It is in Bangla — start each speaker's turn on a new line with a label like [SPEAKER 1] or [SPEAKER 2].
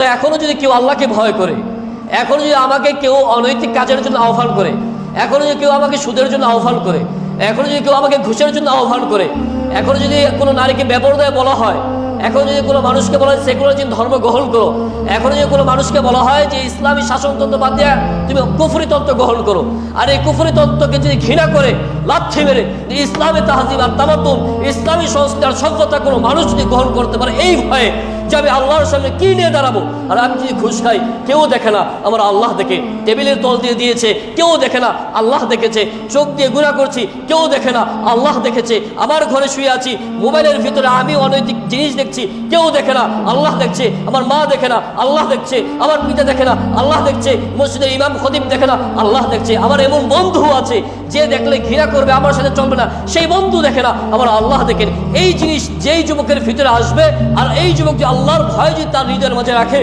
[SPEAKER 1] তো এখনো যদি কেউ আল্লাহকে ভয় করে, এখনো যদি আমাকে কেউ অনৈতিক কাজের জন্য আহ্বান করে, এখনো যদি কেউ আমাকে সুদের জন্য আহ্বান করে, এখনো যদি কেউ আমাকে ঘুষের জন্য আহ্বান করে, এখনো যদি কোনো নারীকে বেপরদায় বলা হয়, এখন যদি কোনো মানুষকে বলা হয় সেকুলারিজম ধর্ম গ্রহণ করো, এখন যদি কোনো মানুষকে বলা হয় যে ইসলামী শাসনতন্ত্র বাদ দিয়ে তুমি কুফরি তন্ত্র গ্রহণ করো, আর এই কুফরি তন্ত্রকে যদি ঘৃণা করে লাথি মেরে ইসলামী তাহজিব আর তামাদ্দুন ইসলামী সংস্কার সভ্যতা কোনো মানুষ যদি গ্রহণ করতে পারে এই ভয়ে যে আমি আল্লাহর সামনে কি নিয়ে দাঁড়াবো, আর আমি যদি ঘুষ খাই কেউ দেখে না, আমার আল্লাহ দেখে। টেবিলের তল দিয়ে দিয়েছে কেউ দেখে না, আল্লাহ দেখেছে। চোখ দিয়ে গুনাহ করছি কেউ দেখে না, আল্লাহ দেখেছে। আমার ঘরে শুয়ে আছি, মোবাইলের ভিতরে আমি অনৈতিক জিনিস দেখছি কেউ দেখে না, আল্লাহ দেখছে। আমার মা দেখে না, আল্লাহ দেখছে। আমার পিতা দেখে না, আল্লাহ দেখছে। মসজিদের ইমাম খতিব দেখে না, আল্লাহ দেখছে। আমার এমন বন্ধু আছে যে দেখলে ঘৃণা করবে, আমার সাথে চলবে না, সেই বন্ধু দেখে না, আমার আল্লাহ দেখেন। এই জিনিস যেই যুবকের ভিতরে আসবে, আর এই যুবক যে আল্লাহর ভয় যদি তার হৃদয়ের মাঝে রাখে,